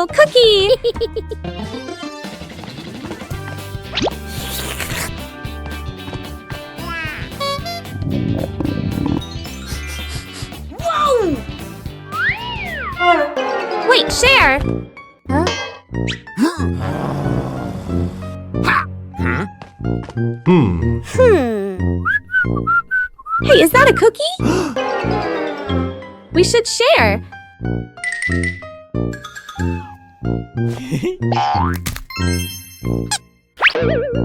Oh, cookie! Whoa! Wait, share! Huh? Hey, is that a cookie? We should share.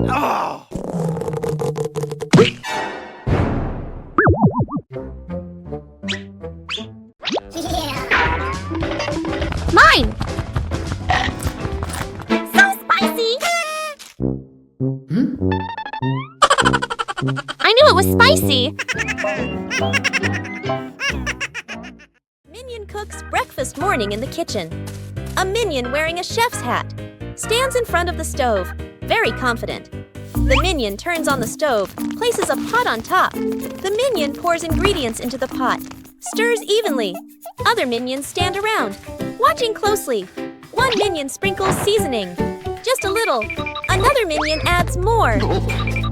Oh. Mine! So spicy! I knew it was spicy! Minion cooks breakfast morning in the kitchen. A minion wearing a chef's hat stands in front of the stove, very confident. The minion turns on the stove, places a pot on top. The minion pours ingredients into the pot, stirs evenly. Other minions stand around, watching closely. One minion sprinkles seasoning, just a little. Another minion adds more,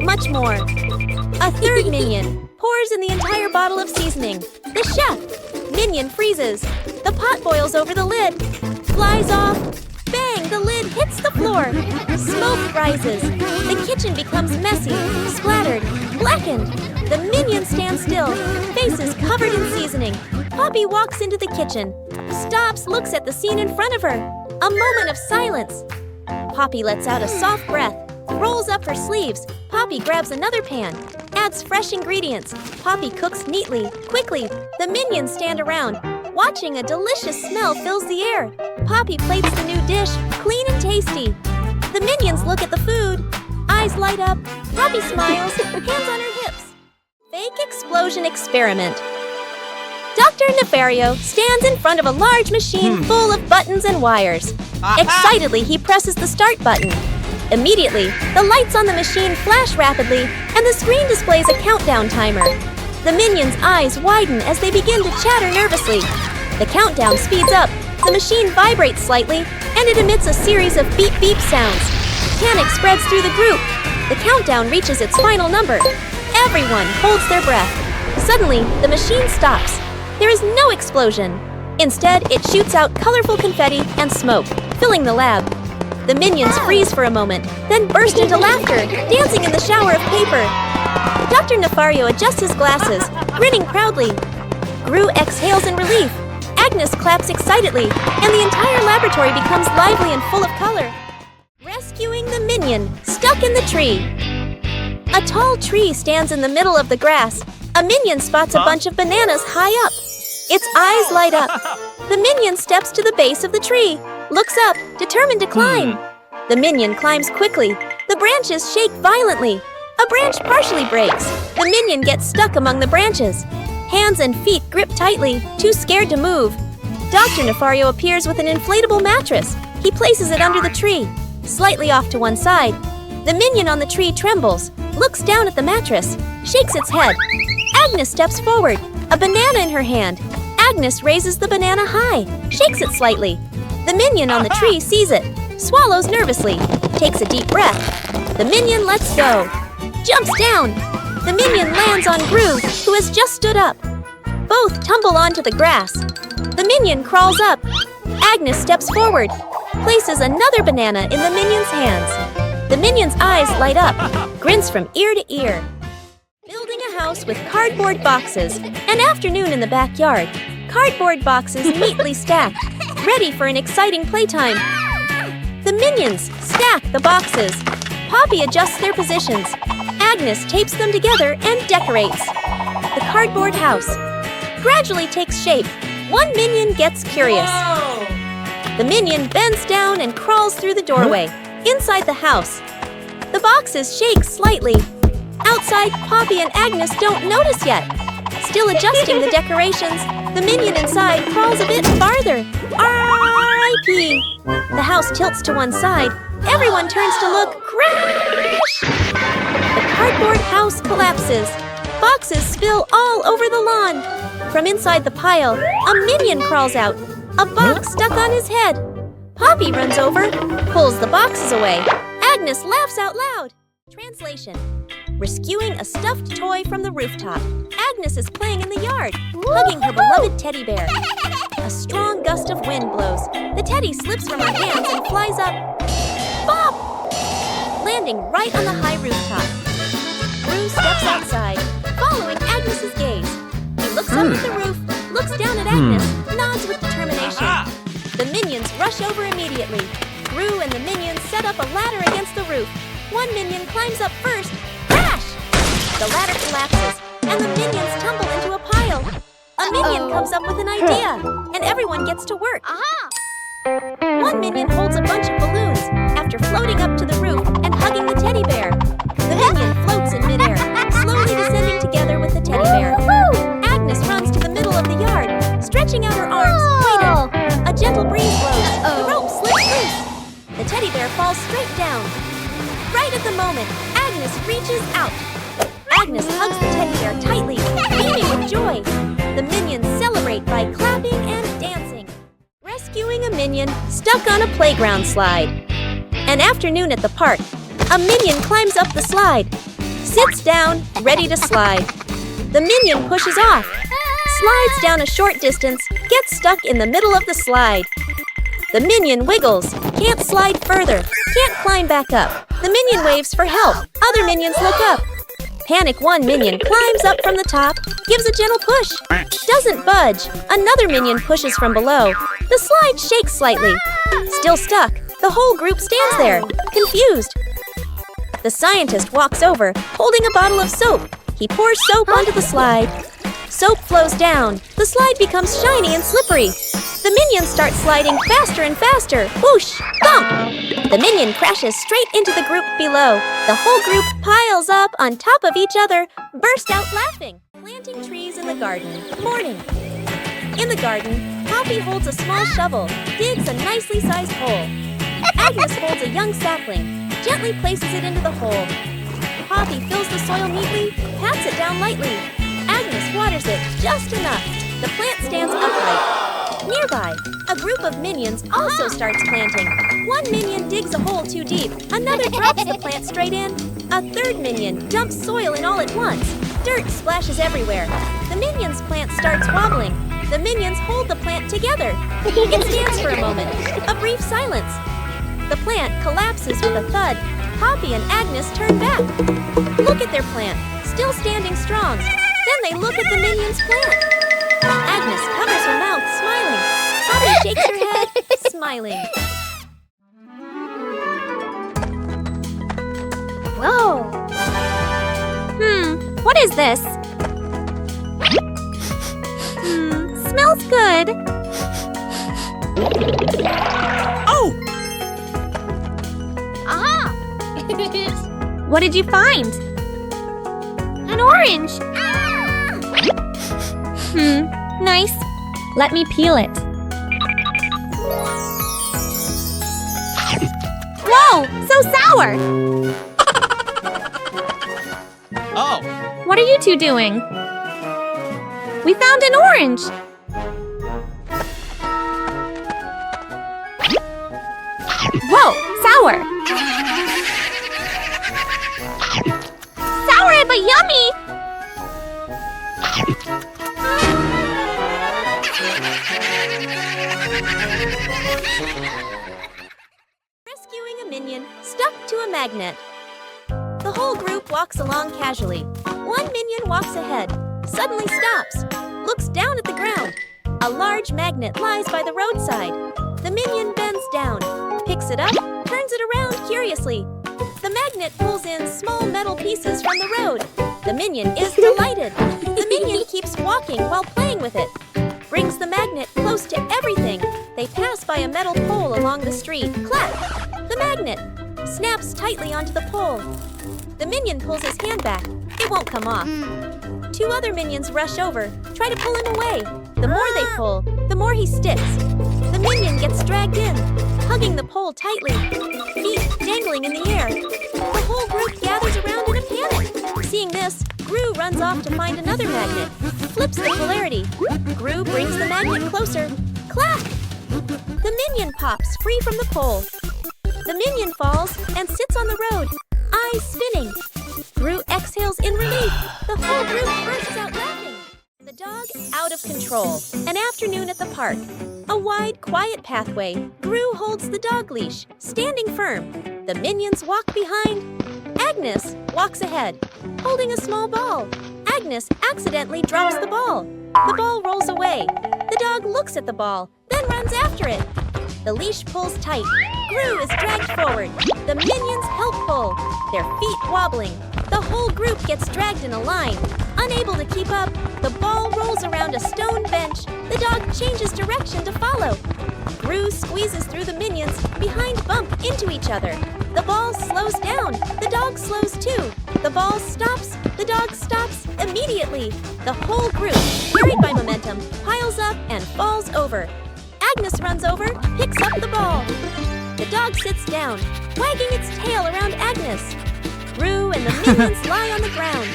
much more. A third minion pours in the entire bottle of seasoning. The chef minion freezes. The pot boils over the lid, flies off. Bang! The lid hits the floor. Smoke rises. The kitchen becomes messy, splattered, blackened. The minion stands still, faces covered in seasoning. Poppy walks into the kitchen, stops, looks at the scene in front of her. A moment of silence. Poppy lets out a soft breath, rolls up her sleeves. Poppy grabs another pan, adds fresh ingredients. Poppy cooks neatly, quickly. The minions stand around, watching. A delicious smell fills the air. Poppy plates the new dish, clean and tasty. The minions look at the food. Eyes light up. Poppy smiles, hands on her hips. Fake explosion experiment. Dr. Nefario stands in front of a large machine full of buttons and wires. Excitedly, he presses the start button. Immediately, the lights on the machine flash rapidly, and the screen displays a countdown timer. The minions' eyes widen as they begin to chatter nervously. The countdown speeds up, the machine vibrates slightly, and it emits a series of beep-beep sounds. Panic spreads through the group. The countdown reaches its final number. Everyone holds their breath. Suddenly, the machine stops. There is no explosion. Instead, it shoots out colorful confetti and smoke, filling the lab. The minions freeze for a moment, then burst into laughter, dancing in the shower of paper. Dr. Nefario adjusts his glasses, grinning proudly. Gru exhales in relief. Agnes claps excitedly, and the entire laboratory becomes lively and full of color. Rescuing the minion, stuck in the tree. A tall tree stands in the middle of the grass. A minion spots a bunch of bananas high up. Its eyes light up. The minion steps to the base of the tree, looks up, determined to climb. The minion climbs quickly. The branches shake violently. A branch partially breaks. The minion gets stuck among the branches. Hands and feet grip tightly, too scared to move. Dr. Nefario appears with an inflatable mattress. He places it under the tree, slightly off to one side. The minion on the tree trembles, looks down at the mattress, shakes its head. Agnes steps forward, a banana in her hand. Agnes raises the banana high, shakes it slightly. The minion on the tree sees it, swallows nervously, takes a deep breath. The minion lets go, jumps down. The minion lands on Gru, who has just stood up. Both tumble onto the grass. The minion crawls up. Agnes steps forward, places another banana in the minion's hands. The minion's eyes light up, grins from ear to ear. Building a house with cardboard boxes. An afternoon in the backyard. Cardboard boxes neatly stacked, ready for an exciting playtime. The minions stack the boxes. Poppy adjusts their positions. Agnes tapes them together and decorates. The cardboard house gradually takes shape. One minion gets curious. The minion bends down and crawls through the doorway. Inside the house, the boxes shake slightly. Outside, Poppy and Agnes don't notice yet. Still adjusting the decorations, the minion inside crawls a bit farther. R.I.P. The house tilts to one side. Everyone turns to look. Crash! The cardboard house collapses. Boxes spill all over the lawn. From inside the pile, a minion crawls out. A box stuck on his head. Poppy runs over, pulls the boxes away. Agnes laughs out loud. Translation: rescuing a stuffed toy from the rooftop. Agnes is playing in the yard, hugging her beloved teddy bear. A strong gust of wind blows. The teddy slips from her hands and flies up. Bop! Landing right on the high rooftop. Gru steps outside, following Agnes's gaze. He looks up at the roof, looks down at Agnes, nods with determination. The minions rush over immediately. Gru and the minions set up a ladder against the roof. One minion climbs up first. Crash! The ladder collapses, and the minions tumble into a pile. A minion comes up with an idea, and everyone gets to work. One minion holds a bunch of balloons after floating up to the roof and hugging the teddy bear. The minion floats in midair, slowly descending together with the teddy bear. Agnes runs to the middle of the yard, stretching out her arms, waiting. A gentle breeze blows. The rope slips loose. The teddy bear falls straight down. Right at the moment, Agnes reaches out. Agnes hugs the teddy bear tightly, beaming with joy. The minions celebrate by clapping and dancing. Rescuing a minion stuck on a playground slide. An afternoon at the park, a minion climbs up the slide, sits down, ready to slide. The minion pushes off, slides down a short distance, gets stuck in the middle of the slide. The minion wiggles, can't slide further, can't climb back up. The minion waves for help. Other minions look up. Panic one minion climbs up from the top, gives a gentle push. Doesn't budge. Another minion pushes from below. The slide shakes slightly. Still stuck. The whole group stands there, confused. The scientist walks over, holding a bottle of soap. He pours soap onto the slide. Soap flows down. The slide becomes shiny and slippery. The minions start sliding faster and faster. Whoosh! Thump! The minion crashes straight into the group below. The whole group piles up on top of each other, burst out laughing. Planting trees in the garden. Morning. In the garden, Poppy holds a small shovel, digs a nicely sized hole. Agnes holds a young sapling, gently places it into the hole. Poppy fills the soil neatly, pats it down lightly. Agnes waters it just enough. The plant stands upright. Nearby, a group of minions also starts planting. One minion digs a hole too deep. Another drops the plant straight in. A third minion dumps soil in all at once. Dirt splashes everywhere. The minion's plant starts wobbling. The minions hold the plant together. It stands for a moment. A brief silence. The plant collapses with a thud. Poppy and Agnes turn back. Look at their plant, still standing strong. Then they look at the minion's plant. Agnes covers her mouth, smiling. Poppy shakes her head, smiling. Whoa! What is this? Smells good. Oh! Aha! What did you find? An orange! Nice. Let me peel it. Whoa, so sour! Oh! What are you two doing? We found an orange! Whoa, sour! Sour but yummy! Rescuing a minion stuck to a magnet. The whole group walks along casually. One minion walks ahead, suddenly stops, looks down at the ground. A large magnet lies by the roadside. The minion bends down, picks it up, turns it around curiously. The magnet pulls in small metal pieces from the road. The minion is delighted. The minion keeps walking while playing with it. Brings the magnet close to everything. They pass by a metal pole along the street. Clap! The magnet snaps tightly onto the pole. The minion pulls his hand back. It won't come off. Two other minions rush over, try to pull him away. The more they pull, the more he sticks. The minion gets dragged in, hugging the pole tightly, feet dangling in the air. The whole group gathers around in a panic. Seeing this, Gru runs off to find another magnet, flips the polarity. Gru brings the magnet closer. Clap! The Minion pops free from the pole. The Minion falls and sits on the road, eyes spinning. Gru exhales in relief. The whole group bursts out laughing. The dog out of control. An afternoon at the park. A wide, quiet pathway. Gru holds the dog leash, standing firm. The Minions walk behind. Agnes walks ahead, holding a small ball. Agnes accidentally drops the ball. The ball rolls away. The dog looks at the ball, then runs after it. The leash pulls tight. Gru is dragged forward. The Minions help pull, their feet wobbling. The whole group gets dragged in a line. Unable to keep up, the ball rolls around a stone bench. The dog changes direction to follow. Gru squeezes through the Minions. Behind bump into each other. The ball slows down. The dog slows too. The ball stops. The dog stops immediately. The whole group, carried by momentum, piles up and falls over. Agnes runs over, picks up the ball. The dog sits down, wagging its tail around Agnes. Gru and the Minions lie on the ground,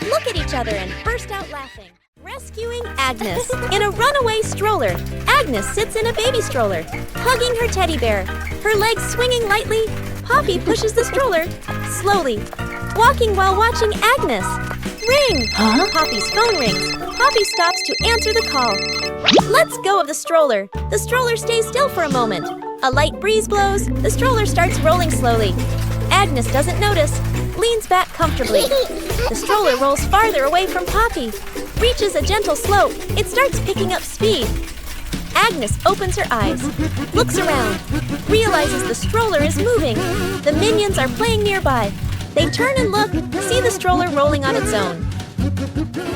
look at each other and burst out laughing. Rescuing Agnes. In a runaway stroller, Agnes sits in a baby stroller, hugging her teddy bear. Her legs swinging lightly, Poppy pushes the stroller slowly, walking while watching Agnes. Ring! Huh? Poppy's phone rings. Poppy stops to answer the call. Let's go of the stroller. The stroller stays still for a moment. A light breeze blows. The stroller starts rolling slowly. Agnes doesn't notice, leans back comfortably. The stroller rolls farther away from Poppy, reaches a gentle slope. It starts picking up speed. Agnes opens her eyes, looks around, realizes the stroller is moving. The Minions are playing nearby. They turn and look, see the stroller rolling on its own.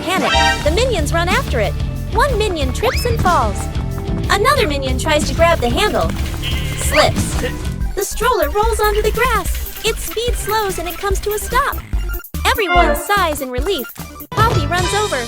Panic, the Minions run after it. One Minion trips and falls. Another Minion tries to grab the handle, slips. The stroller rolls onto the grass. Its speed slows and it comes to a stop. Everyone sighs in relief. Poppy runs over,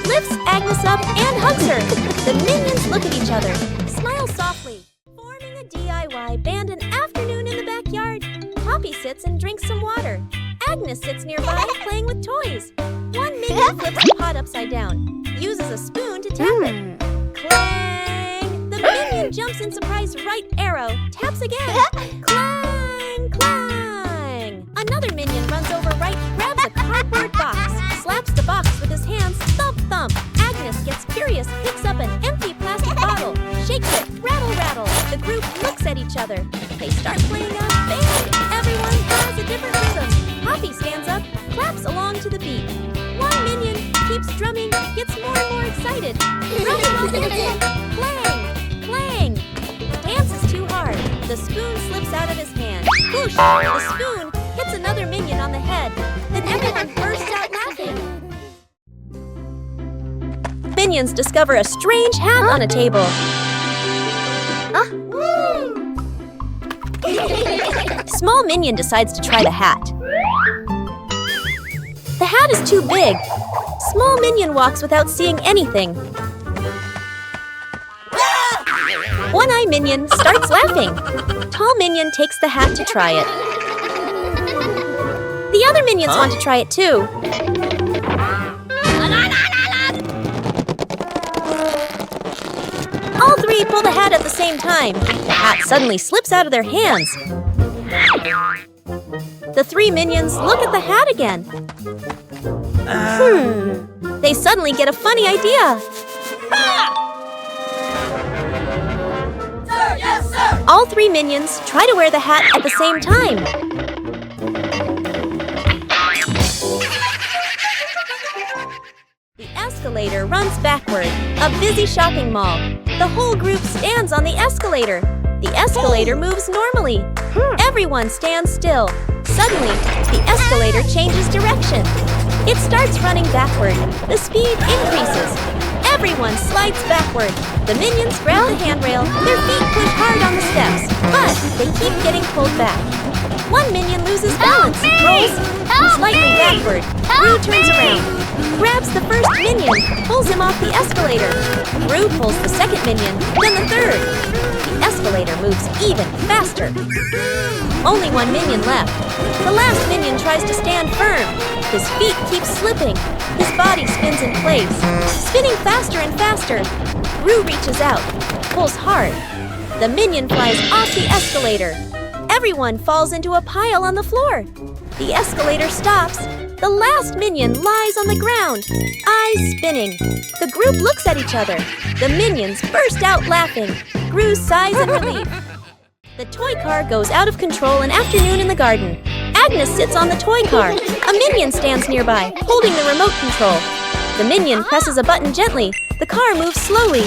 lifts Agnes up and hugs her. The Minions look at each other, smile softly. Forming a DIY band an afternoon in the backyard. Poppy sits and drinks some water. Agnes sits nearby playing with toys. One Minion flips the pot upside down, uses a spoon to tap it. Clang! The Minion jumps in surprise right arrow, taps again. Clang! Clang! Another Minion runs over right, grabs a cardboard box, slaps the box with his hands, thump thump. Agnes gets curious, picks up an empty plastic bottle, shakes it, rattle rattle. The group looks at each other. They start playing a band. Everyone has a different rhythm. Poppy stands up, claps along to the beat. One Minion keeps drumming, gets more and more excited. Drumming off the beat. Clang! Clang! Dance is too hard. The spoon slips out of his hand. Whoosh! The spoon hits another Minion on the head. Then everyone bursts out laughing. Minions discover a strange hat on a table. Small Minion decides to try the hat. The hat is too big. Small Minion walks without seeing anything. One-Eye Minion starts laughing. Tall Minion takes the hat to try it. The other Minions want to try it too. All three pull the hat at the same time. The hat suddenly slips out of their hands. The three Minions look at the hat again. They suddenly get a funny idea. Sir, yes, sir! All three Minions try to wear the hat at the same time. The escalator runs backward. A busy shopping mall. The whole group stands on the escalator. The escalator moves normally. Everyone stands still. Suddenly, the escalator changes direction. It starts running backward. The speed increases. Everyone slides backward. The Minions grab the handrail. Their feet push hard on the steps, but they keep getting pulled back. One Minion loses balance, rolls slightly backward. Gru turns around, grabs the first Minion, pulls him off the escalator. Gru pulls the second Minion, then the third. The escalator moves even faster. Only one Minion left. The last Minion tries to stand firm. His feet keep slipping. His body spins in place, spinning faster and faster. Gru reaches out, pulls hard. The minion flies off the escalator. Everyone falls into a pile on the floor. The escalator stops. The last minion lies on the ground, eyes spinning. The group looks at each other. The minions burst out laughing. Gru sighs in relief. The toy car goes out of control an afternoon in the garden. Agnes sits on the toy car. A minion stands nearby, holding the remote control. The minion presses a button gently. The car moves slowly.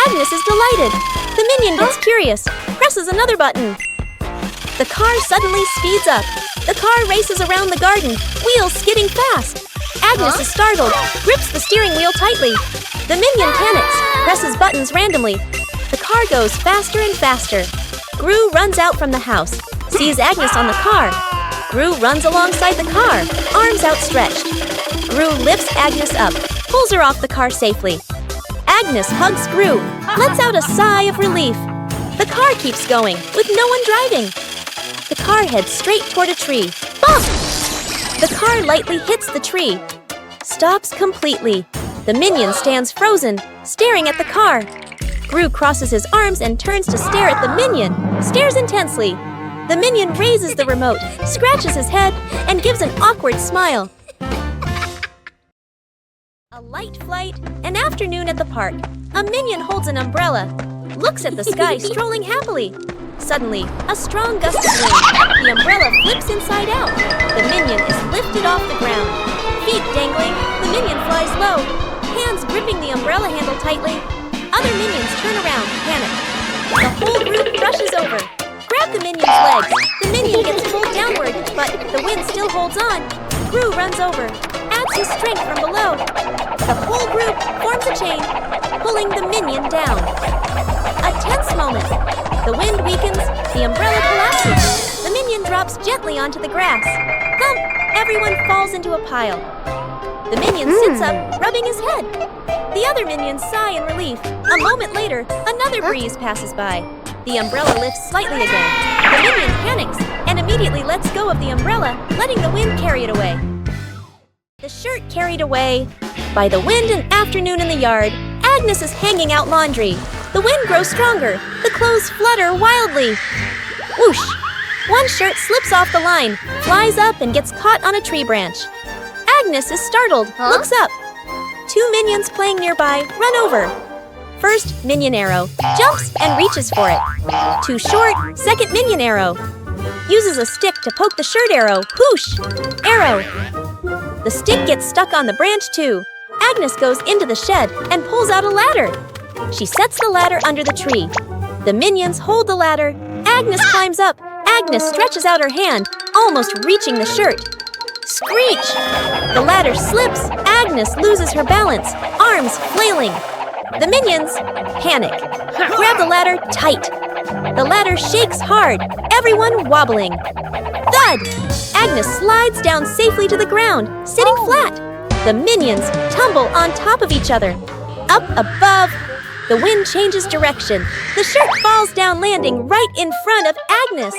Agnes is delighted. The minion gets curious, presses another button. The car suddenly speeds up. The car races around the garden, wheels skidding fast. Agnes is startled, grips the steering wheel tightly. The minion panics, presses buttons randomly. The car goes faster and faster. Gru runs out from the house, sees Agnes on the car. Gru runs alongside the car, arms outstretched. Gru lifts Agnes up, pulls her off the car safely. Agnes hugs Gru, lets out a sigh of relief. The car keeps going, with no one driving. The car heads straight toward a tree. Bump! The car lightly hits the tree. Stops completely. The minion stands frozen, staring at the car. Gru crosses his arms and turns to stare at the minion, stares intensely. The minion raises the remote, scratches his head, and gives an awkward smile. A light flight, an afternoon at the park. A minion holds an umbrella, looks at the sky strolling happily. Suddenly, a strong gust of wind. The umbrella flips inside out. The minion is lifted off the ground. Feet dangling, the minion flies low. Hands gripping the umbrella handle tightly. Other minions turn around, panic. The whole group rushes over. Grab the minion's legs. The minion gets pulled downward, but the wind still holds on. Gru runs over, adds his strength from below. The whole group forms a chain, pulling the minion down. A tense moment. The wind weakens, the umbrella collapses. The minion drops gently onto the grass. Thump! Everyone falls into a pile. The minion sits up, rubbing his head. The other minions sigh in relief. A moment later, another breeze passes by. The umbrella lifts slightly again. The minion panics and immediately lets go of the umbrella, letting the wind carry it away. The shirt carried away. By the wind and afternoon in the yard, Agnes is hanging out laundry. The wind grows stronger. The clothes flutter wildly. Whoosh! One shirt slips off the line, flies up and gets caught on a tree branch. Agnes is startled, looks up. Two minions playing nearby run over. First minion arrow, jumps and reaches for it. Too short, second minion arrow. Uses a stick to poke the shirt arrow, whoosh! Arrow. The stick gets stuck on the branch too. Agnes goes into the shed and pulls out a ladder. She sets the ladder under the tree. The minions hold the ladder. Agnes climbs up. Agnes stretches out her hand, almost reaching the shirt. Screech! The ladder slips. Agnes loses her balance, arms flailing. The minions panic. Grab the ladder tight. The ladder shakes hard, everyone wobbling. Thud! Agnes slides down safely to the ground, sitting flat. The minions tumble on top of each other. Up above, the wind changes direction. The shirt falls down, landing right in front of Agnes.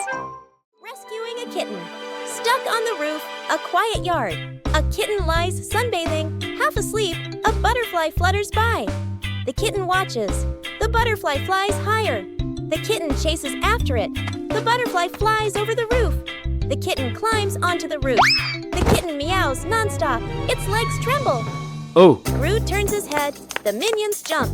Rescuing a kitten. Stuck on the roof, a quiet yard. A kitten lies sunbathing, half asleep. A butterfly flutters by. The kitten watches. The butterfly flies higher. The kitten chases after it. The butterfly flies over the roof. The kitten climbs onto the roof. The kitten meows nonstop. Its legs tremble. Oh. Gru turns his head. The minions jump.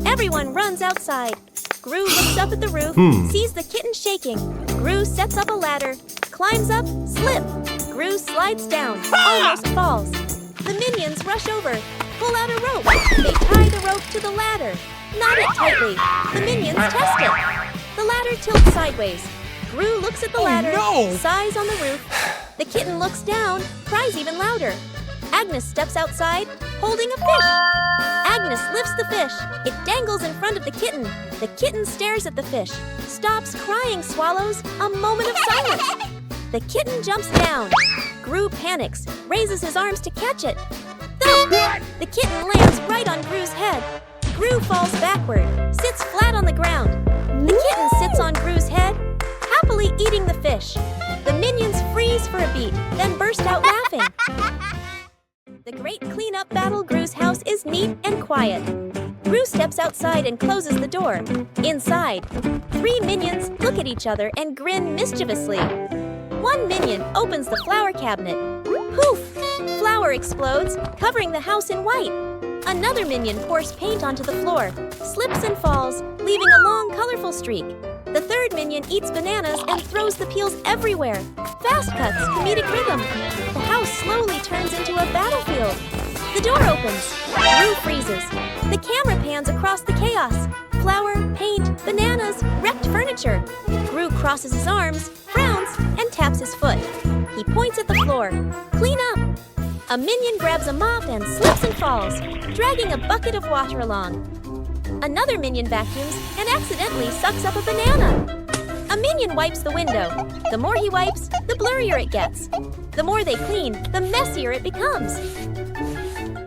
Everyone runs outside. Gru looks up at the roof, sees the kitten shaking. Gru sets up a ladder, climbs up, slip. Gru slides down, almost falls. The minions rush over, pull out a rope. They tie the rope to the ladder, knot it tightly. The minions test it. The ladder tilts sideways. Gru looks at the ladder, sighs on the roof. The kitten looks down, cries even louder. Agnes steps outside, holding a fish. Agnes lifts the fish. It dangles in front of the kitten. The kitten stares at the fish, stops crying, swallows. A moment of silence. The kitten jumps down. Gru panics, raises his arms to catch it. Thump! The kitten lands right on Gru's head. Gru falls backward, sits flat on the ground. The kitten sits on Gru's head, happily eating the fish. The minions freeze for a beat, then burst out laughing. The great cleanup battle. Gru's house is neat and quiet. Gru steps outside and closes the door. Inside, 3 minions look at each other and grin mischievously. One minion opens the flower cabinet. Poof! Flour explodes, covering the house in white. Another minion pours paint onto the floor, slips and falls, leaving a long, colorful streak. The third minion eats bananas and throws the peels everywhere. Fast cuts, comedic rhythm. The house slowly turns into a battlefield. The door opens. Gru freezes. The camera pans across the chaos. Flour, paint, bananas, wrecked furniture. Gru crosses his arms, frowns, and taps his foot. He points at the floor. Clean up! A minion grabs a mop and slips and falls, dragging a bucket of water along. Another minion vacuums and accidentally sucks up a banana. A minion wipes the window. The more he wipes, the blurrier it gets. The more they clean, the messier it becomes.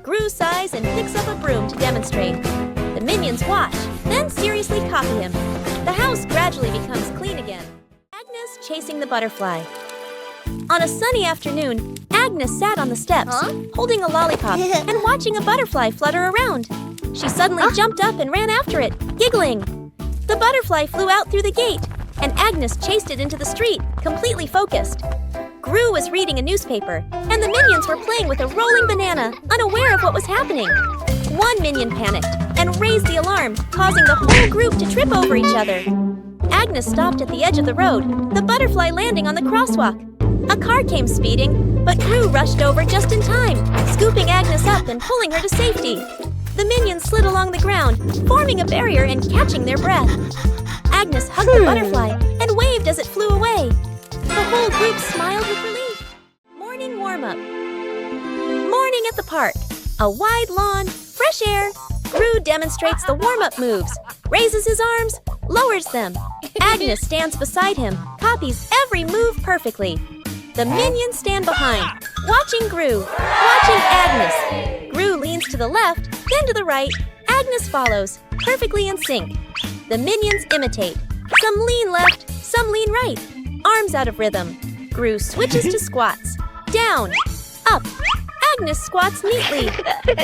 Gru sighs and picks up a broom to demonstrate. The minions watch, then seriously copy him. The house gradually becomes clean again. Agnes chasing the butterfly. On a sunny afternoon, Agnes sat on the steps, holding a lollipop and watching a butterfly flutter around. She suddenly jumped up and ran after it, giggling. The butterfly flew out through the gate, and Agnes chased it into the street, completely focused. Gru was reading a newspaper, and the minions were playing with a rolling banana, unaware of what was happening. One minion panicked and raised the alarm, causing the whole group to trip over each other. Agnes stopped at the edge of the road, the butterfly landing on the crosswalk. A car came speeding, but Gru rushed over just in time, scooping Agnes up and pulling her to safety. The minions slid along the ground, forming a barrier and catching their breath. Agnes hugged the butterfly and waved as it flew away. The whole group smiled with relief. Morning warm-up. Morning at the park. A wide lawn, fresh air. Gru demonstrates the warm-up moves, raises his arms, lowers them. Agnes stands beside him, copies every move perfectly. The minions stand behind, watching Gru, watching Agnes. Gru leans to the left, then to the right. Agnes follows, perfectly in sync. The minions imitate. Some lean left, some lean right. Arms out of rhythm. Gru switches to squats. Down, up. Agnes squats neatly.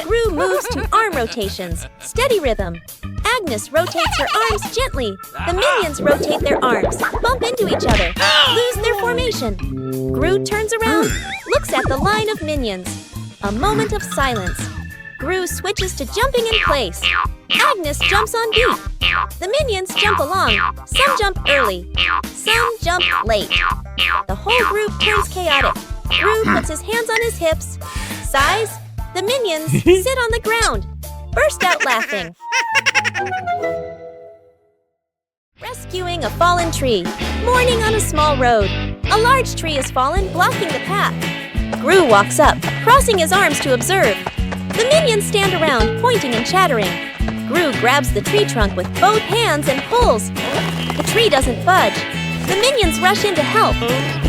Gru moves to arm rotations. Steady rhythm. Agnes rotates her arms gently. The minions rotate their arms, bump into each other, lose their formation. Gru turns around, looks at the line of minions. A moment of silence. Gru switches to jumping in place. Agnes jumps on beat. The minions jump along. Some jump early. Some jump late. The whole group turns chaotic. Gru puts his hands on his hips. Sighs. The minions sit on the ground. Burst out laughing. Rescuing a fallen tree. Morning on a small road. A large tree has fallen, blocking the path. Gru walks up, crossing his arms to observe. The minions stand around, pointing and chattering. Gru grabs the tree trunk with both hands and pulls. The tree doesn't budge. The minions rush in to help.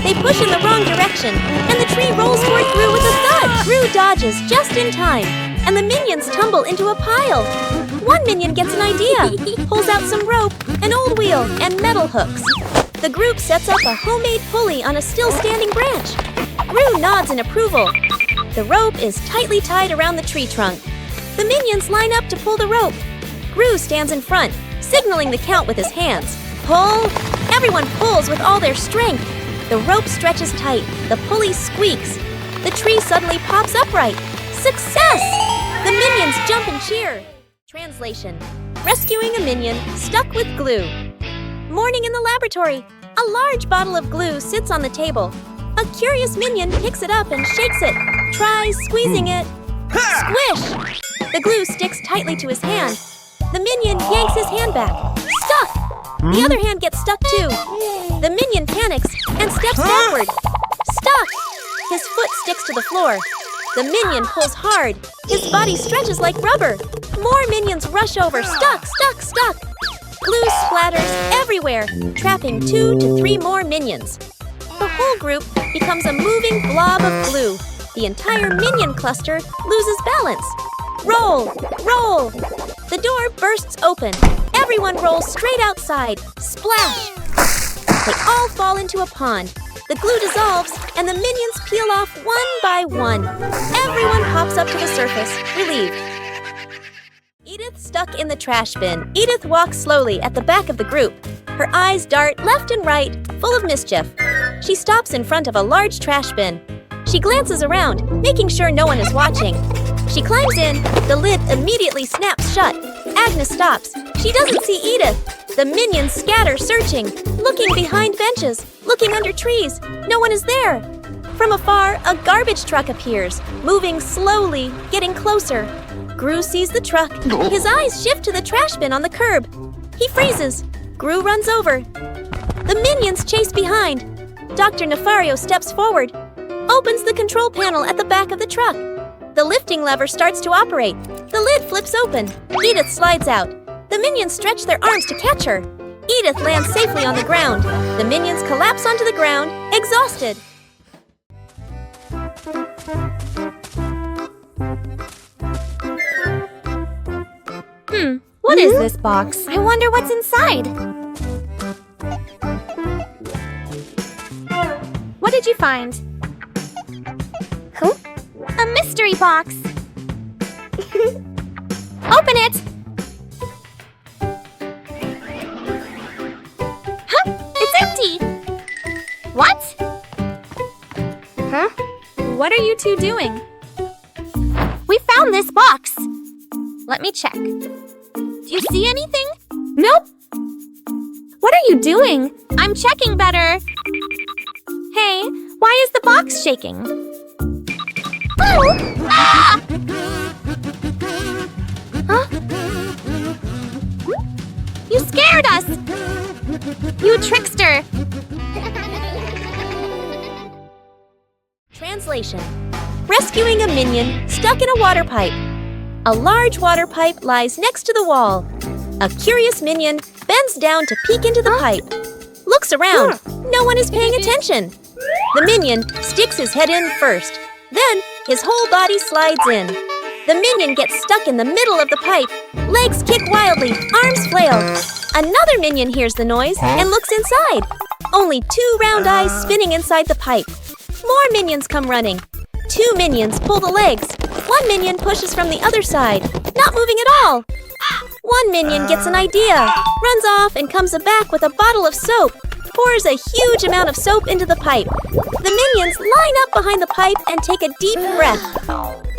They push in the wrong direction, and the tree rolls toward Gru with a thud. Gru dodges just in time, and the minions tumble into a pile. One minion gets an idea, pulls out some rope, an old wheel, and metal hooks. The group sets up a homemade pulley on a still-standing branch. Gru nods in approval. The rope is tightly tied around the tree trunk. The minions line up to pull the rope. Gru stands in front, signaling the count with his hands. Pull! Everyone pulls with all their strength. The rope stretches tight. The pulley squeaks. The tree suddenly pops upright. Success! The minions jump and cheer. Translation: rescuing a minion stuck with glue. Morning in the laboratory. A large bottle of glue sits on the table. A curious minion picks it up and shakes it. Tries squeezing it. Squish! The glue sticks tightly to his hand. The minion yanks his hand back. Stuck! The other hand gets stuck too. The minion panics and steps backward. Stuck! His foot sticks to the floor. The minion pulls hard. His body stretches like rubber. More minions rush over. Stuck, stuck, stuck. Glue splatters everywhere, trapping 2 to 3 more minions. The whole group becomes a moving blob of glue. The entire minion cluster loses balance. Roll, roll. The door bursts open. Everyone rolls straight outside. Splash! They all fall into a pond. The glue dissolves, and the minions peel off one by one. Everyone hops up to the surface, relieved. Edith's Stuck in the trash bin, Edith walks slowly at the back of the group. Her eyes dart left and right, full of mischief. She stops in front of a large trash bin. She glances around, making sure no one is watching. She climbs in. The lid immediately snaps shut. Agnes stops. She doesn't see Edith. The minions scatter, searching, looking behind benches, looking under trees. No one is there. From afar, a garbage truck appears, moving slowly, getting closer. Gru sees the truck. His eyes shift to the trash bin on the curb. He freezes. Gru runs over. The minions chase behind. Dr. Nefario steps forward, opens the control panel at the back of the truck. The lifting lever starts to operate. The lid flips open. Edith slides out. The minions stretch their arms to catch her. Edith lands safely on the ground. The minions collapse onto the ground, exhausted. What is this box? I wonder what's inside. What did you find? Huh? A mystery box. Open it. Huh? It's empty. What? Huh? What are you two doing? We found this box. Let me check. Do you see anything? Nope. What are you doing? I'm checking better. Hey, why is the box shaking? Oh! Ah! Huh? You scared us! You trickster! Translation: rescuing a minion stuck in a water pipe. A large water pipe lies next to the wall. A curious minion bends down to peek into the pipe. Looks around. No one is paying attention. The minion sticks his head in first. Then his whole body slides in. The minion gets stuck in the middle of the pipe. Legs kick wildly, arms flail. Another minion hears the noise and looks inside. Only 2 round eyes spinning inside the pipe. More minions come running. 2 minions pull the legs. 1 minion pushes from the other side, not moving at all. 1 minion gets an idea, runs off and comes back with a bottle of soap, pours a huge amount of soap into the pipe. The minions line up behind the pipe and take a deep breath.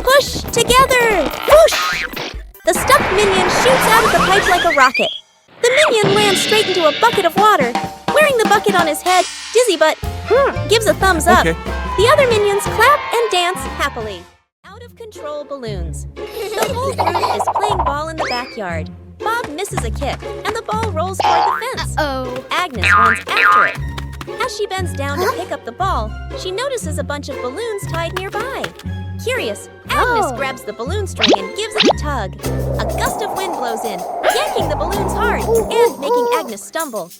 Push together! Whoosh! The stuck minion shoots out of the pipe like a rocket. The minion lands straight into a bucket of water. Wearing the bucket on his head, Dizzy Butt gives a thumbs up. Okay. The other minions clap and dance happily. Out-of-control balloons. The whole group is playing ball in the backyard. Bob misses a kick, and the ball rolls toward the fence. Uh-oh. Agnes runs after it. As she bends down to pick up the ball, she notices a bunch of balloons tied nearby. Curious, Agnes grabs the balloon string and gives it a tug. A gust of wind blows in, yanking the balloons hard and making Agnes stumble.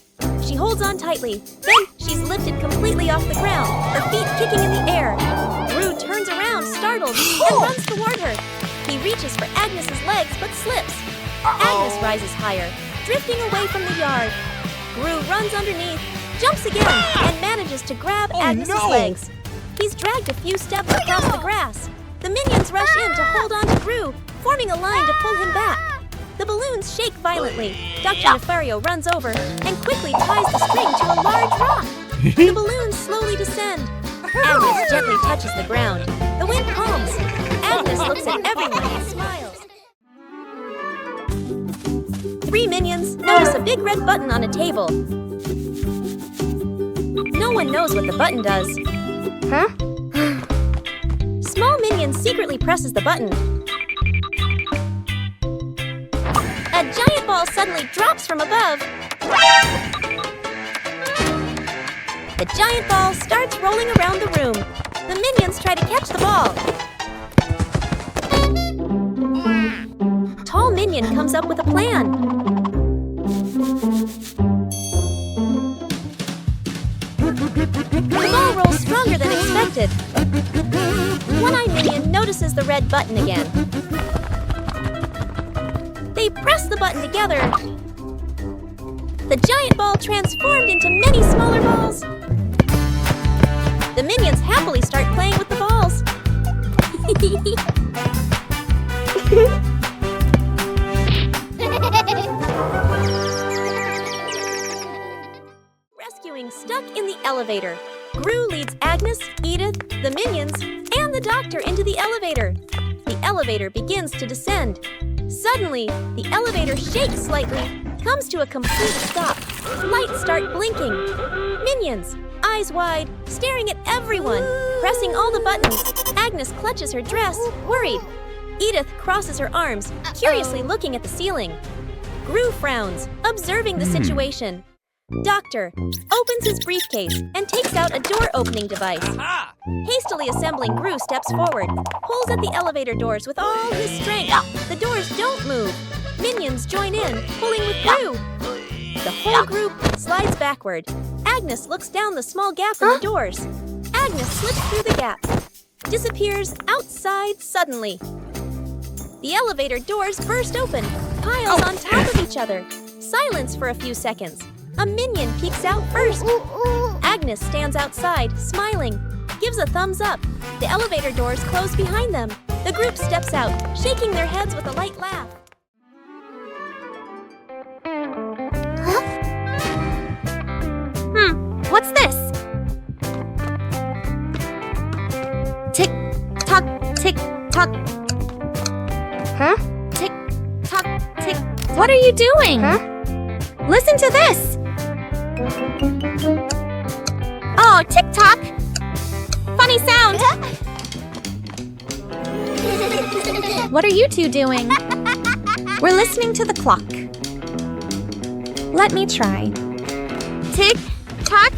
She holds on tightly. Then she's lifted completely off the ground, her feet kicking in the air. Gru turns around, startled, and runs toward her. He reaches for Agnes's legs, but slips. Agnes rises higher, drifting away from the yard. Gru runs underneath, jumps again, and manages to grab Agnes's legs. He's dragged a few steps across the grass. The minions rush in to hold on to Gru, forming a line to pull him back. The balloons shake violently. Dr. Nefario runs over and quickly ties the string to a large rock. The balloons slowly descend. Agnes gently touches the ground. The wind calms. Agnes looks at everyone and smiles. 3 minions notice a big red button on a table. No one knows what the button does. Huh? Small minion secretly presses the button. A giant ball suddenly drops from above. The giant ball starts rolling around the room. The minions try to catch the ball. Tall Minion comes up with a plan. The ball rolls stronger than expected. One-Eye Minion notices the red button again. They press the button together. The giant ball transformed into many smaller balls. The minions happily start playing with the balls. Rescuing stuck in the elevator. Gru leads Agnes, Edith, the Minions, and the doctor into the elevator. The elevator begins to descend. Suddenly, the elevator shakes slightly, comes to a complete stop. Lights start blinking. Minions, eyes wide, staring at everyone, pressing all the buttons. Agnes clutches her dress, worried. Edith crosses her arms, curiously looking at the ceiling. Gru frowns, observing the situation. Doctor opens his briefcase and takes out a door-opening device. Hastily assembling, Gru steps forward, pulls at the elevator doors with all his strength. The doors don't move. Minions join in, pulling with Gru. The whole group slides backward. Agnes looks down the small gap in the doors. Agnes slips through the gap, disappears outside suddenly. The elevator doors burst open, piles on top of each other. Silence for a few seconds. A Minion peeks out first. Agnes stands outside, smiling, gives a thumbs up. The elevator doors close behind them. The group steps out, shaking their heads with a light laugh. What's this? Tick tock, tick tock. Huh? Tick tock, tick. What are you doing? Huh? Listen to this. Oh, tick-tock. Funny sound. What are you two doing? We're listening to the clock. Let me try. Tick-tock,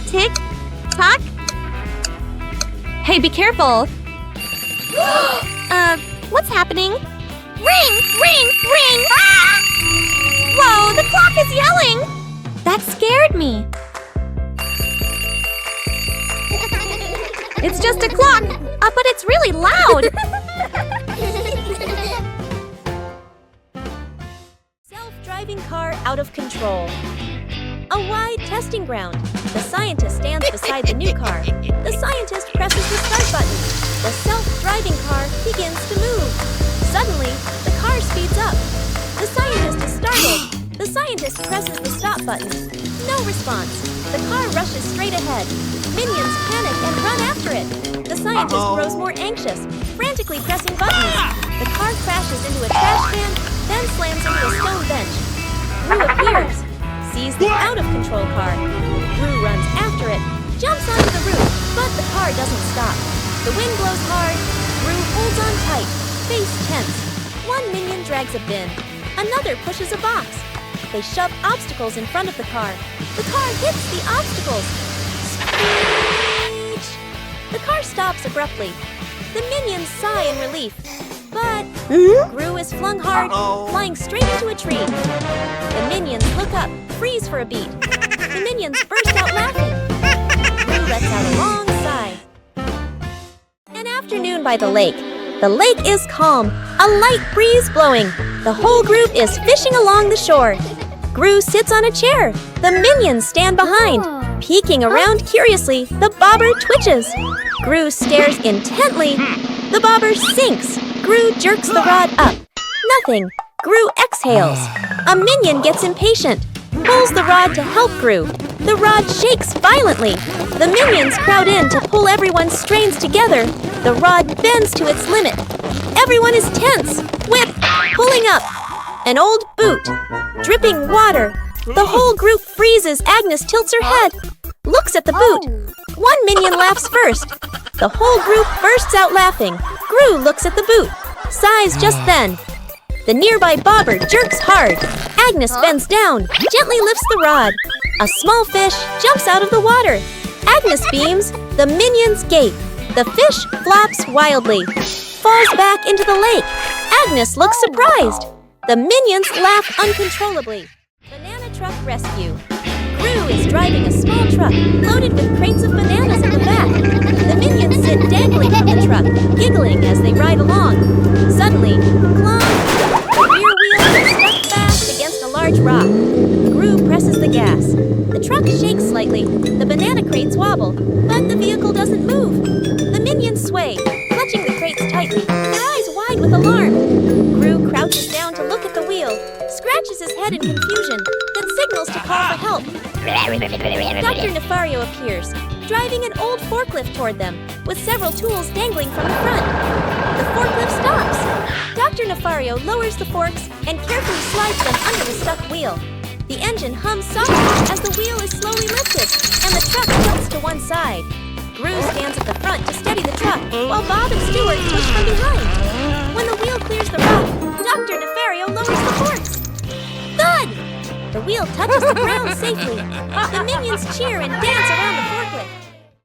tick-tock. Hey, be careful. What's happening? Ring, ring, ring! Ah! Whoa, the clock is yelling! That scared me. It's just a clock, but it's really loud. Self-driving car out of control. A wide testing ground. The scientist stands beside the new car. The scientist presses the start button. The self-driving car begins to move. Suddenly, the car speeds up. The scientist is startled. The scientist presses the stop button. No response. The car rushes straight ahead. Minions panic and run after it. The scientist grows more anxious, frantically pressing buttons. The car crashes into a trash can, then slams into a stone bench. Gru appears, sees the out-of-control car. Gru runs after it, jumps onto the roof, but the car doesn't stop. The wind blows hard. Gru holds on tight, face tense. One Minion drags a bin. Another pushes a box. They shove obstacles in front of the car. The car hits the obstacles. Screech! The car stops abruptly. The Minions sigh in relief. But Gru is flung hard, flying straight into a tree. The Minions look up, freeze for a beat. The Minions burst out laughing. Gru lets out a long sigh. An afternoon by the lake. The lake is calm, a light breeze blowing. The whole group is fishing along the shore. Gru sits on a chair. The Minions stand behind. Peeking around curiously, the bobber twitches. Gru stares intently. The bobber sinks. Gru jerks the rod up. Nothing. Gru exhales. A Minion gets impatient, pulls the rod to help Gru. The rod shakes violently. The Minions crowd in to pull everyone's strains together. The rod bends to its limit. Everyone is tense. Whip, pulling up. An old boot. Dripping water. The whole group freezes. Agnes tilts her head, looks at the boot. One Minion laughs first. The whole group bursts out laughing. Gru looks at the boot, sighs just then. The nearby bobber jerks hard. Agnes bends down, gently lifts the rod. A small fish jumps out of the water. Agnes beams. The Minions gape. The fish flaps wildly, falls back into the lake. Agnes looks surprised. The Minions laugh uncontrollably. Banana truck rescue. Gru is driving a small truck loaded with crates of bananas in the back. The Minions sit dangling from the truck, giggling as they ride along. Suddenly, clunk! The rear wheel is stuck fast against a large rock. Gru presses the gas. The truck shakes slightly. The banana crates wobble, but the vehicle doesn't move. The Minions sway, clutching the crates tightly, their eyes wide with alarm. Gru crouches down to look at the wheel, scratches his head in confusion, then signals to call for help. Dr. Nefario appears, driving an old forklift toward them, with several tools dangling from the front. The forklift stops. Dr. Nefario lowers the forks and carefully slides them under the stuck wheel. The engine hums softly as the wheel is slowly lifted, and the truck tilts to one side. Gru stands at the front to steady the truck, while Bob and Stuart push from behind. When the wheel clears the rock, Dr. Nefario lowers the forks. Thud! The wheel touches the ground safely. The minions cheer and dance around the forklift.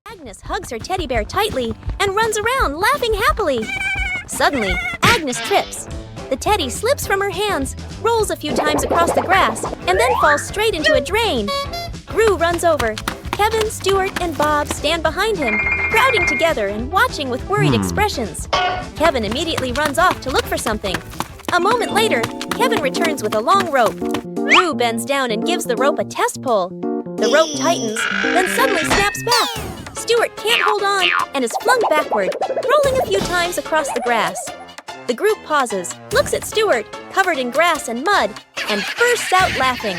Agnes hugs her teddy bear tightly and runs around, laughing happily. Suddenly, Agnes trips. The teddy slips from her hands, rolls a few times across the grass, and then falls straight into a drain. Gru runs over. Kevin, Stuart, and Bob stand behind him, crowding together and watching with worried expressions. Kevin immediately runs off to look for something. A moment later, Kevin returns with a long rope. Gru bends down and gives the rope a test pull. The rope tightens, then suddenly snaps back. Stuart can't hold on and is flung backward, rolling a few times across the grass. The group pauses, looks at Stuart, covered in grass and mud, and bursts out laughing.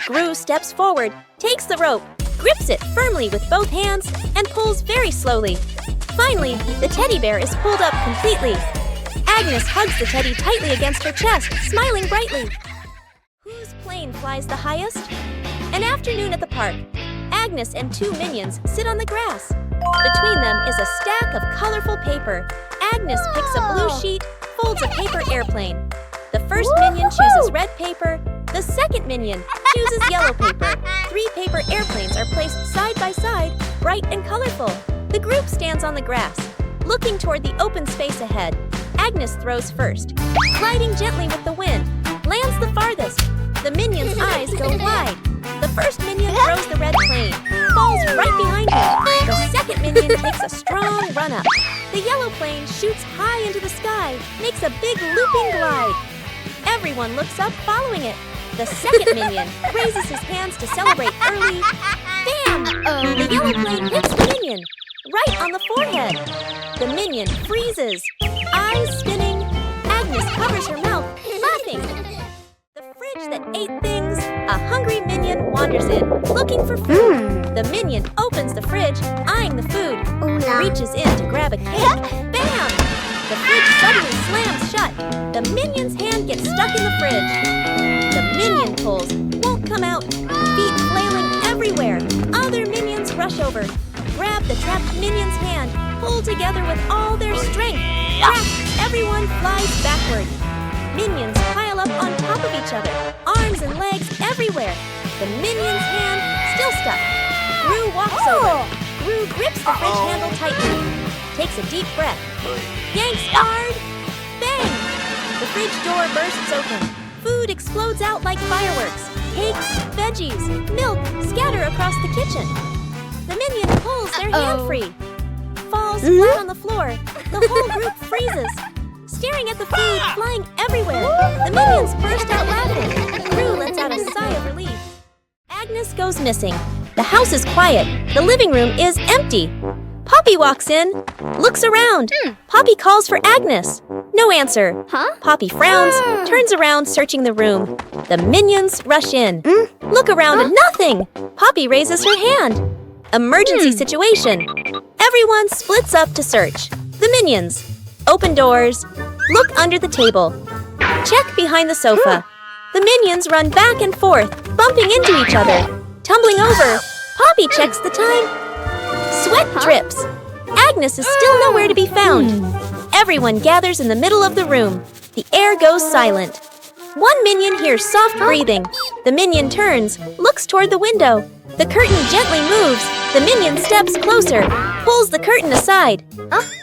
Gru steps forward, takes the rope, grips it firmly with both hands, and pulls very slowly. Finally, the teddy bear is pulled up completely. Agnes hugs the teddy tightly against her chest, smiling brightly. Whose plane flies the highest? An afternoon at the park. Agnes and two minions sit on the grass. Between them is a stack of colorful paper. Agnes picks a blue sheet, folds a paper airplane. The first minion chooses red paper. The second minion chooses yellow paper. 3 paper airplanes are placed side by side, bright and colorful. The group stands on the grass, looking toward the open space ahead. Agnes throws first, gliding gently with the wind, lands the farthest. The minion's eyes go wide. The first minion throws the red plane, falls right behind him. The second minion takes a strong run-up. The yellow plane shoots high into the sky, makes a big looping glide. Everyone looks up following it. The second minion raises his hands to celebrate early. Bam! The yellow plane hits the minion, right on the forehead. The minion freezes, eyes spinning. Agnes covers her mouth, laughing. The fridge that ate things, a hungry minion wanders in, looking for food. The minion opens the fridge, eyeing the food, reaches in to grab a cake. Bam! The fridge suddenly slams shut. The minion's hand gets stuck in the fridge. The minion pulls, won't come out, feet flailing everywhere. Other minions rush over, grab the trapped minion's hand, pull together with all their strength. Trapped, everyone flies backward. Minions pile up on top of each other, arms and legs everywhere. The minion's hand still stuck. Gru walks over. Gru grips the fridge handle tightly, takes a deep breath, yanks hard. Bang! The fridge door bursts open. Food explodes out like fireworks. Cakes, veggies, milk scatter across the kitchen. The minion pulls their hand free, falls flat on the floor. The whole group freezes, staring at the food flying everywhere. The minions burst out laughing. Gru lets out a sigh of relief. Agnes goes missing. The house is quiet. The living room is empty. Poppy walks in, looks around. Poppy calls for Agnes. No answer. Poppy frowns, turns around, searching the room. The minions rush in. Look around and nothing. Poppy raises her hand. Emergency situation. Everyone splits up to search. The minions. Open doors. Look under the table. Check behind the sofa. The minions run back and forth, bumping into each other. Tumbling over. Poppy checks the time. Sweat drips. Agnes is still nowhere to be found. Everyone gathers in the middle of the room. The air goes silent. One minion hears soft breathing. The minion turns, looks toward the window. The curtain gently moves. The minion steps closer, pulls the curtain aside.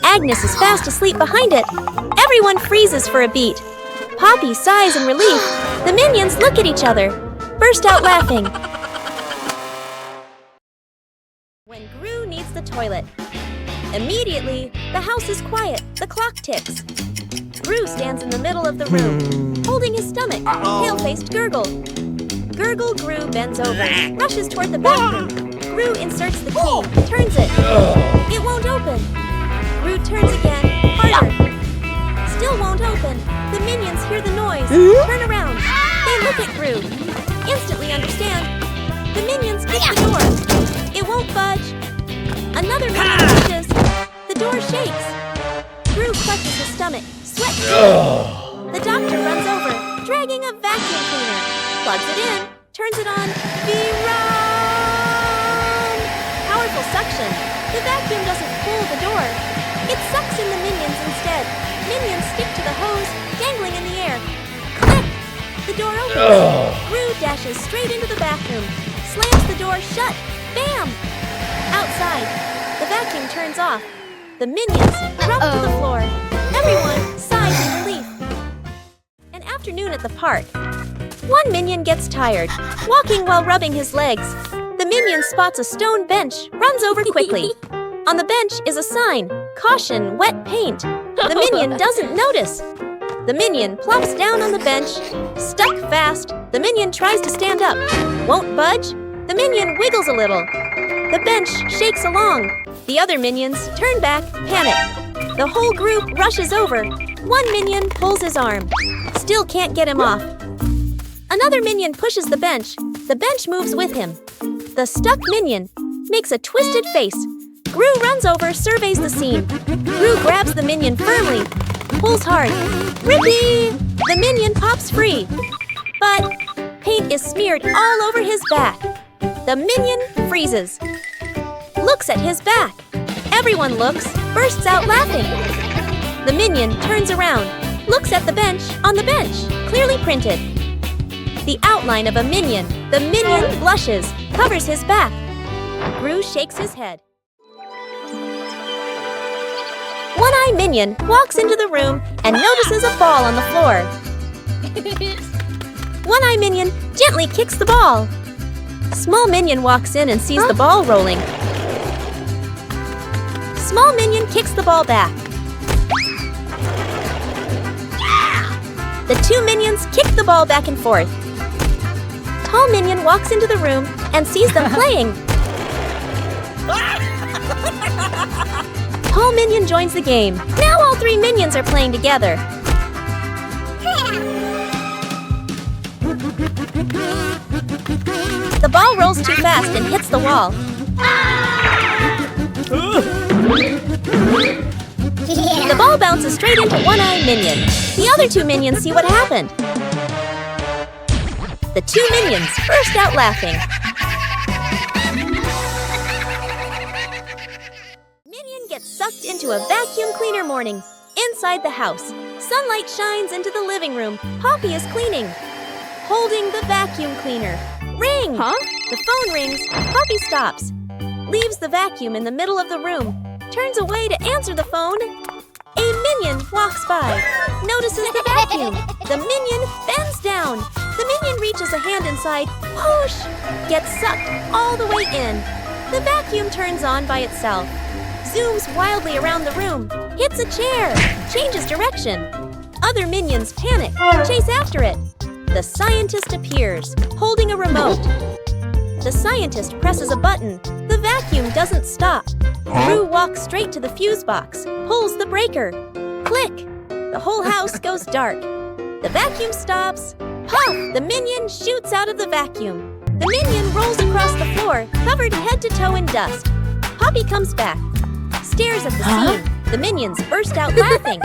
Agnes is fast asleep behind it. Everyone freezes for a beat. Poppy sighs in relief. The minions look at each other, burst out laughing. When Gru needs the toilet. Immediately, the house is quiet. The clock ticks. Gru stands in the middle of the room, holding his stomach, pale-faced Gurgle. Gurgle Gru bends over, rushes toward the bathroom. Gru inserts the key, turns it. It won't open. Gru turns again, harder. Still won't open. The minions hear the noise, turn around. They look at Gru. Instantly understand. The minions kick the door. It won't budge. Another minion pushes. The door shakes. Gru clutches his stomach. Sweat drips. The doctor runs over, dragging a vacuum cleaner. Plugs it in, turns it on. V-run! Powerful suction. The vacuum doesn't pull the door. It sucks in the minions instead. Minions stick to the hose, dangling in the air. Click! The door opens. Gru dashes straight into the bathroom, slams the door shut. Bam! Outside, the vacuum turns off. The minions drop to the floor. Everyone sighs in relief. An afternoon at the park. One minion gets tired, walking while rubbing his legs. The minion spots a stone bench, runs over quickly. On the bench is a sign, "Caution, wet paint." The minion doesn't notice. The minion plops down on the bench, stuck fast. The minion tries to stand up, won't budge. The minion wiggles a little. The bench shakes along. The other minions turn back, panic. The whole group rushes over. One minion pulls his arm. Still can't get him off. Another minion pushes the bench. The bench moves with him. The stuck minion makes a twisted face. Gru runs over, surveys the scene. Gru grabs the minion firmly, pulls hard. Rippee! The minion pops free. But paint is smeared all over his back. The minion freezes. Looks at his back. Everyone looks, bursts out laughing. The minion turns around, looks at the bench on the bench, clearly printed. The outline of a minion. The minion blushes, covers his back. Gru shakes his head. One-Eye Minion walks into the room and notices a ball on the floor. One-Eye Minion gently kicks the ball. Small Minion walks in and sees the ball rolling. Small Minion kicks the ball back. The two minions kick the ball back and forth. Tall Minion walks into the room and sees them playing. Tall Minion joins the game. Now all three minions are playing together. The ball rolls too fast and hits the wall. The ball bounces straight into One-Eye Minion. The other two minions see what happened. The two minions burst out laughing. Minion gets sucked into a vacuum cleaner morning. Inside the house, sunlight shines into the living room. Poppy is cleaning, holding the vacuum cleaner. Ring! The phone rings. Poppy stops, leaves the vacuum in the middle of the room, turns away to answer the phone. A minion walks by, notices the vacuum. The minion bends down. The minion reaches a hand inside, whoosh, gets sucked all the way in. The vacuum turns on by itself, zooms wildly around the room, hits a chair, changes direction. Other minions panic, chase after it. The scientist appears, holding a remote. The scientist presses a button. The vacuum doesn't stop. Gru walks straight to the fuse box, pulls the breaker. Click! The whole house goes dark. The vacuum stops. Puff! The minion shoots out of the vacuum. The minion rolls across the floor, covered head to toe in dust. Poppy comes back, stares at the scene. The minions burst out laughing.